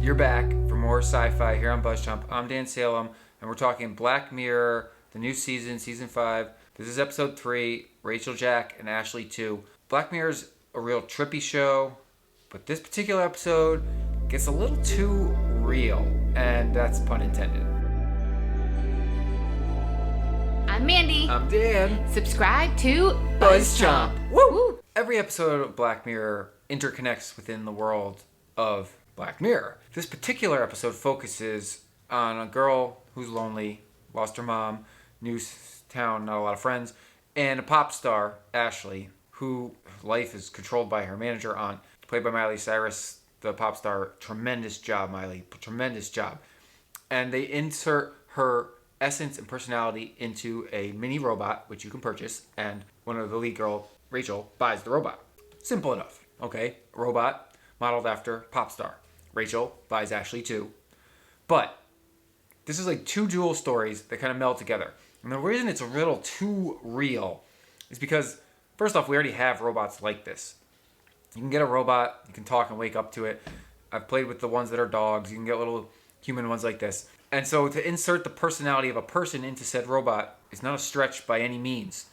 You're back for more Sci-Fi here on BuzzChomp. I'm Dan Salem, and we're talking Black Mirror, the new season, season 5. This is episode 3, Rachel, Jack, and Ashley 2. Black Mirror's a real trippy show, but this particular episode gets a little too real, and that's pun intended. I'm Mandy. I'm Dan. Subscribe to BuzzChomp. Woo! Woo! Every episode of Black Mirror interconnects within the world of Black Mirror. This particular episode focuses on a girl who's lonely, lost her mom, new town, not a lot of friends, and a pop star, Ashley, who life is controlled by her manager, aunt, played by Miley Cyrus, the pop star. Tremendous job, Miley. Tremendous job. And they insert her essence and personality into a mini robot, which you can purchase, and one of the lead girl, Rachel, buys the robot. Simple enough, okay? Robot modeled after pop star. Rachel buys Ashley too. But this is like two dual stories that kind of meld together. And the reason it's a little too real is because, first off, we already have robots like this. You can get a robot, you can talk and wake up to it. I've played with the ones that are dogs. You can get little human ones like this. And so to insert the personality of a person into said robot is not a stretch by any means.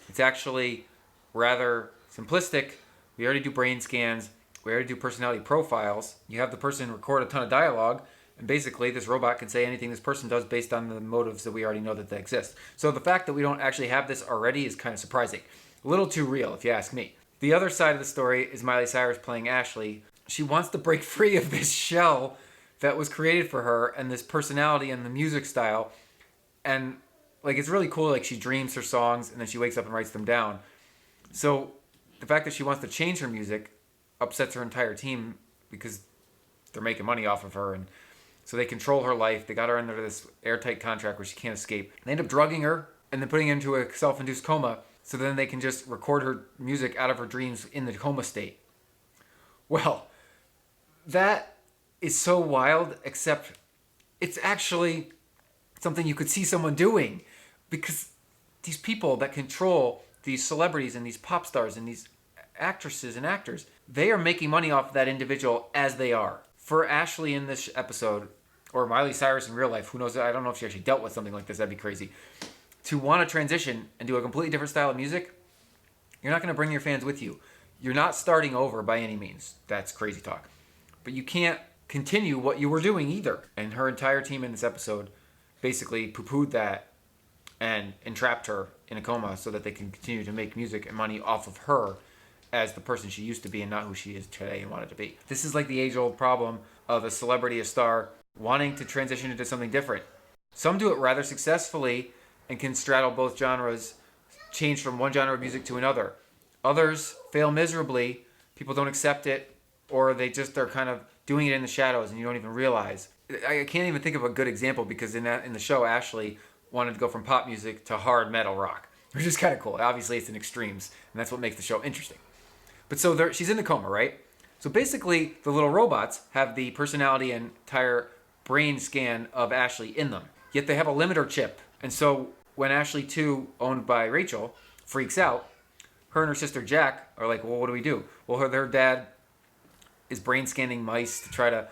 It's actually rather simplistic. We already do brain scans. We already do personality profiles. You have the person record a ton of dialogue, and basically this robot can say anything this person does based on the motives that we already know that they exist. So the fact that we don't actually have this already is kind of surprising. A little too real, if you ask me. The other side of the story is Miley Cyrus playing Ashley. She wants to break free of this shell that was created for her and this personality and the music style. And like, it's really cool. Like, she dreams her songs and then she wakes up and writes them down. So the fact that she wants to change her music upsets her entire team because they're making money off of her, and so they control her life. They got her under this airtight contract where she can't escape. They end up drugging her and then putting her into a self-induced coma so then they can just record her music out of her dreams in the coma state. Well, that is so wild, except it's actually something you could see someone doing, because these people that control these celebrities and these pop stars and these actresses and actors, they are making money off of that individual as they are. For Ashley in this episode, or Miley Cyrus in real life, who knows, I don't know if she actually dealt with something like this, that'd be crazy. To want to transition and do a completely different style of music, you're not going to bring your fans with you. You're not starting over by any means. That's crazy talk. But you can't continue what you were doing either. And her entire team in this episode basically poo-pooed that and entrapped her in a coma so that they can continue to make music and money off of her as the person she used to be and not who she is today and wanted to be. This is like the age-old problem of a celebrity, a star, wanting to transition into something different. Some do it rather successfully and can straddle both genres, change from one genre of music to another. Others fail miserably, people don't accept it, or they just are kind of doing it in the shadows and you don't even realize. I can't even think of a good example because in the show, Ashley wanted to go from pop music to hard metal rock, which is kind of cool. Obviously, it's in extremes, and that's what makes the show interesting. But so she's in the coma, right? So basically, the little robots have the personality and entire brain scan of Ashley in them. Yet they have a limiter chip. And so when Ashley 2, owned by Rachel, freaks out, her and her sister Jack are like, well, what do we do? Well, her dad is brain scanning mice to try to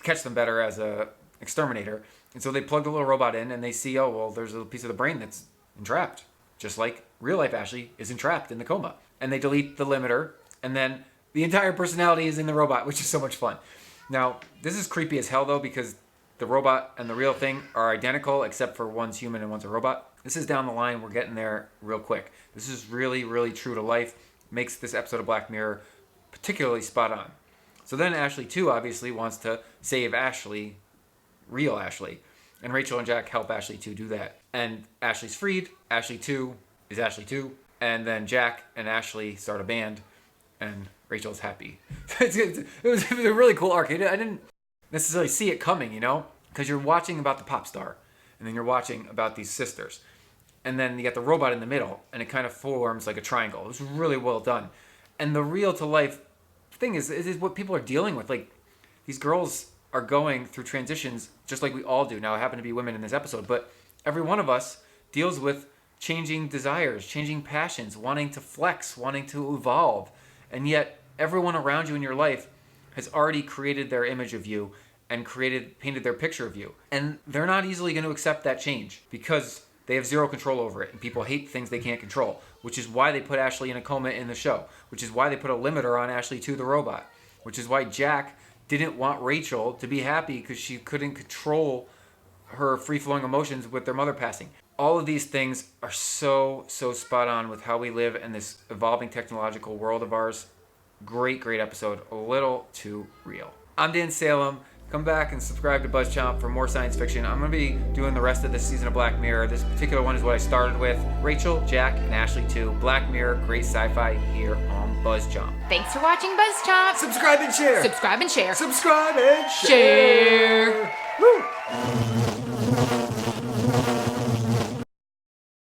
catch them better as a exterminator. And so they plug the little robot in and they see, oh, well, there's a piece of the brain that's entrapped. Just like real life Ashley is entrapped in the coma. And they delete the limiter, and then the entire personality is in the robot, which is so much fun. Now, this is creepy as hell, though, because the robot and the real thing are identical, except for one's human and one's a robot. This is down the line. We're getting there real quick. This is really, really true to life. Makes this episode of Black Mirror particularly spot on. So then Ashley 2 obviously wants to save Ashley, real Ashley. And Rachel and Jack help Ashley 2 do that. And Ashley's freed. Ashley 2 is Ashley 2. And then Jack and Ashley start a band. And Rachel's happy. It was a really cool arc. I didn't necessarily see it coming, you know? Because you're watching about the pop star. And then you're watching about these sisters. And then you got the robot in the middle. And it kind of forms like a triangle. It was really well done. And the real to life thing is what people are dealing with. Like, these girls are going through transitions just like we all do. Now, I happen to be women in this episode. But every one of us deals with changing desires, changing passions, wanting to flex, wanting to evolve. And yet, everyone around you in your life has already created their image of you and painted their picture of you. And they're not easily going to accept that change because they have zero control over it. And people hate things they can't control, which is why they put Ashley in a coma in the show, which is why they put a limiter on Ashley 2, the robot, which is why Jack didn't want Rachel to be happy because she couldn't control her free-flowing emotions with their mother passing. All of these things are so spot on with how we live in this evolving technological world of ours. Great episode. A little too real. I'm Dan Salem. Come back and subscribe to BuzzChomp for more science fiction. I'm going to be doing the rest of this season of Black Mirror. This particular one is what I started with. Rachel, Jack, and Ashley 2. Black Mirror, great sci-fi here on BuzzChomp. Thanks for watching BuzzChomp. Subscribe and share. Subscribe and share. Subscribe and share. Share. Woo!